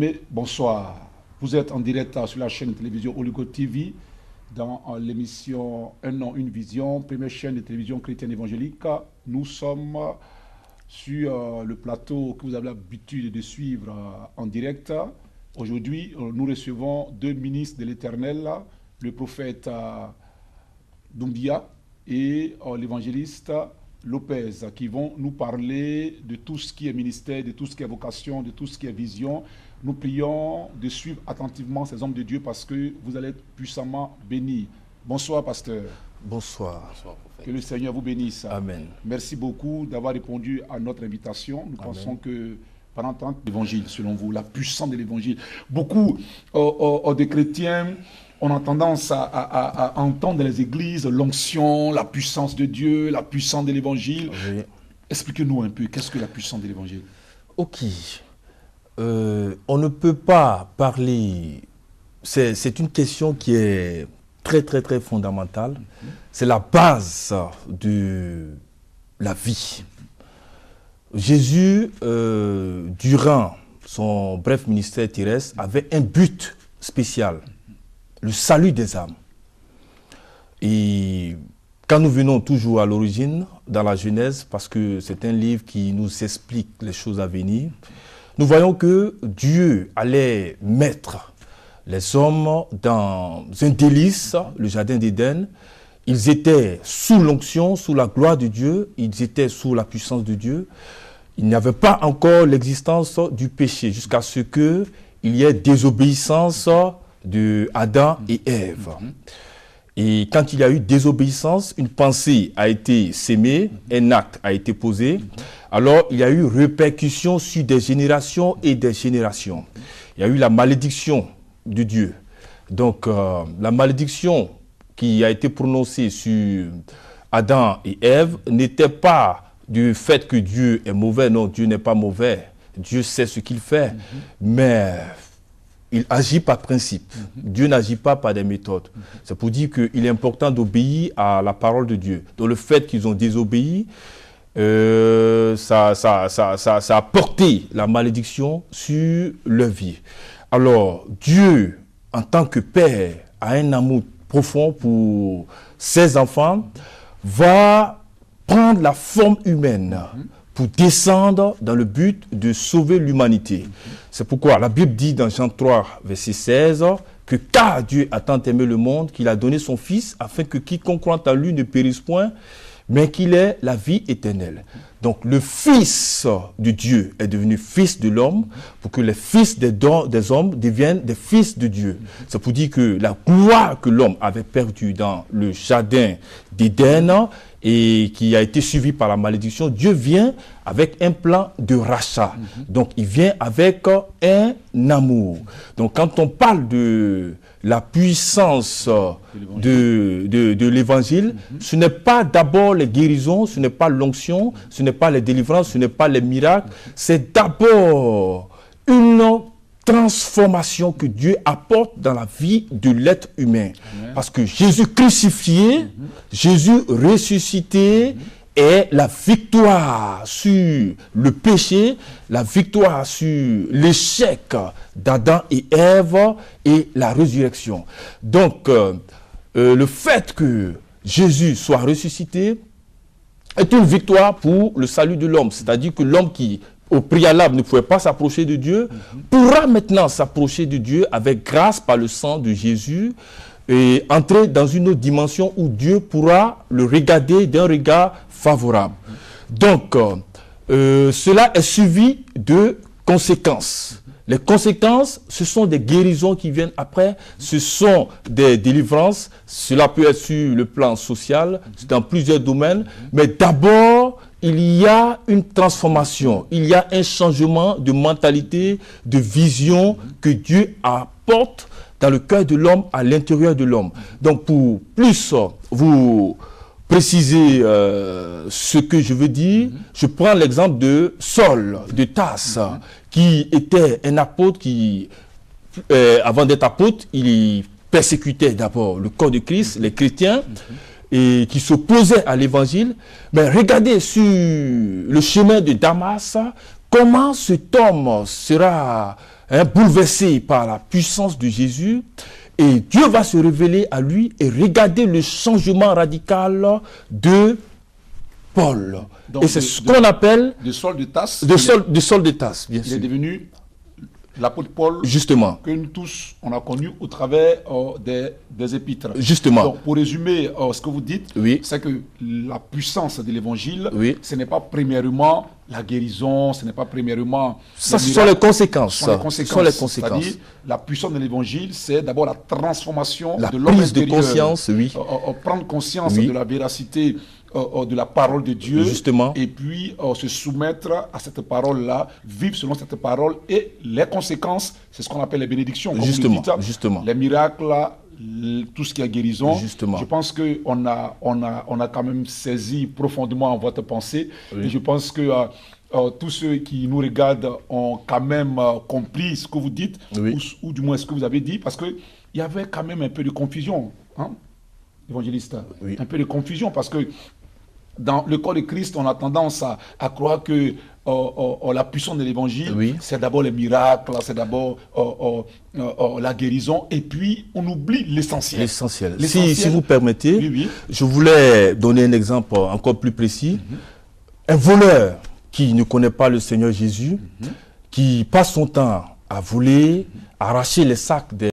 Bien-aimés, bonsoir. Vous êtes en direct sur la chaîne de télévision Oligo TV dans l'émission Un nom, une vision, première chaîne de télévision chrétienne évangélique. Nous sommes sur le plateau que vous avez l'habitude de suivre en direct. Aujourd'hui, nous recevons deux ministres de l'Éternel, le prophète Doumbia et l'évangéliste Lopez, qui vont nous parler de tout ce qui est ministère, de tout ce qui est vocation, de tout ce qui est vision. Nous prions de suivre attentivement ces hommes de Dieu parce que vous allez être puissamment bénis. Bonsoir, pasteur. Bonsoir. Bonsoir, prophète. Que le Seigneur vous bénisse. Amen. Merci beaucoup d'avoir répondu à notre invitation. Nous pensons que pendant 30 l'évangile, selon vous, la puissance de l'évangile. Beaucoup de chrétiens, on a tendance à entendre dans les églises l'onction, la puissance de Dieu, la puissance de l'évangile. Oui. Expliquez-nous un peu, qu'est-ce que la puissance de l'évangile? Ok. On ne peut pas parler... C'est une question qui est très, très, très fondamentale. C'est la base de la vie. Jésus, durant son bref ministère terrestre, avait un but spécial. Le salut des âmes. Et quand nous venons toujours à l'origine, dans la Genèse, parce que c'est un livre qui nous explique les choses à venir, nous voyons que Dieu allait mettre les hommes dans un délice, le jardin d'Éden. Ils étaient sous l'onction, sous la gloire de Dieu, ils étaient sous la puissance de Dieu. Il n'y avait pas encore l'existence du péché, jusqu'à ce qu'il y ait désobéissance de Adam et Ève. Et quand il y a eu désobéissance, une pensée a été sémée, un acte a été posé, alors il y a eu répercussion sur des générations et des générations. Il y a eu la malédiction de Dieu. Donc la malédiction qui a été prononcée sur Adam et Ève n'était pas du fait que Dieu est mauvais. Non, Dieu n'est pas mauvais. Dieu sait ce qu'il fait, mais il agit par principe. Dieu n'agit pas par des méthodes. C'est pour dire qu'il est important d'obéir à la parole de Dieu. Donc le fait qu'ils ont désobéi, ça a porté la malédiction sur leur vie. Alors Dieu, en tant que Père, a un amour profond pour ses enfants, va prendre la forme humaine pour descendre dans le but de sauver l'humanité. C'est pourquoi la Bible dit dans Jean 3, verset 16, que car Dieu a tant aimé le monde qu'il a donné son Fils, afin que quiconque croit en lui ne périsse point, mais qu'il ait la vie éternelle. Donc le Fils de Dieu est devenu Fils de l'homme, pour que les fils des hommes deviennent des fils de Dieu. C'est pour dire que la gloire que l'homme avait perdue dans le jardin d'Éden, et qui a été suivi par la malédiction, Dieu vient avec un plan de rachat. Donc il vient avec un amour. Donc quand on parle de la puissance de l'évangile, ce n'est pas d'abord les guérisons, ce n'est pas l'onction, ce n'est pas les délivrances, ce n'est pas les miracles, c'est d'abord une transformation que Dieu apporte dans la vie de l'être humain. Parce que Jésus crucifié, Jésus ressuscité est la victoire sur le péché, la victoire sur l'échec d'Adam et Ève et la résurrection. Donc, le fait que Jésus soit ressuscité est une victoire pour le salut de l'homme. C'est-à-dire que l'homme qui au préalable ne pouvait pas s'approcher de Dieu, pourra maintenant s'approcher de Dieu avec grâce par le sang de Jésus et entrer dans une autre dimension où Dieu pourra le regarder d'un regard favorable. Donc, cela est suivi de conséquences. Les conséquences, ce sont des guérisons qui viennent après, ce sont des délivrances, cela peut être sur le plan social, dans plusieurs domaines, mais d'abord, il y a une transformation, il y a un changement de mentalité, de vision que Dieu apporte dans le cœur de l'homme, à l'intérieur de l'homme. Donc pour plus vous préciser ce que je veux dire, je prends l'exemple de Saul, de Tarse, qui était un apôtre qui, avant d'être apôtre, il persécutait d'abord le corps de Christ, les chrétiens, et qui s'opposaient à l'évangile. Mais regardez sur le chemin de Damas, comment cet homme sera bouleversé par la puissance de Jésus et Dieu va se révéler à lui et regarder le changement radical de Paul. Donc et c'est ce qu'on appelle de Saul de Tarse. De Saul de Tarse, bien sûr. Il est devenu l'apôtre Paul, justement, que nous tous on a connu au travers des épîtres. Justement. Donc pour résumer ce que vous dites, oui, c'est que la puissance de l'évangile, oui, ce n'est pas premièrement la guérison, ce n'est pas premièrement... Ça, ce sont les conséquences. Ce sont les conséquences. C'est-à-dire, la puissance de l'évangile, c'est d'abord la transformation de l'homme intérieur. La prise de conscience, oui. Prendre conscience de la véracité de la parole de Dieu, justement, et puis se soumettre à cette parole-là, vivre selon cette parole, et les conséquences, c'est ce qu'on appelle les bénédictions. Comme justement, vous le dites, justement. Les miracles, tout ce qui est guérison. Justement. Je pense qu'on a quand même saisi profondément votre pensée, oui. Et je pense que tous ceux qui nous regardent ont quand même compris ce que vous dites, oui. ou du moins ce que vous avez dit, parce qu'il y avait quand même un peu de confusion, hein, évangéliste, oui. Un peu de confusion, parce que dans le corps de Christ, on a tendance à croire que la puissance de l'évangile, oui. C'est d'abord les miracles, c'est d'abord la guérison, et puis on oublie l'essentiel. L'essentiel. Si vous permettez, oui, oui. Je voulais donner un exemple encore plus précis. Un voleur qui ne connaît pas le Seigneur Jésus, qui passe son temps à voler, arracher les sacs des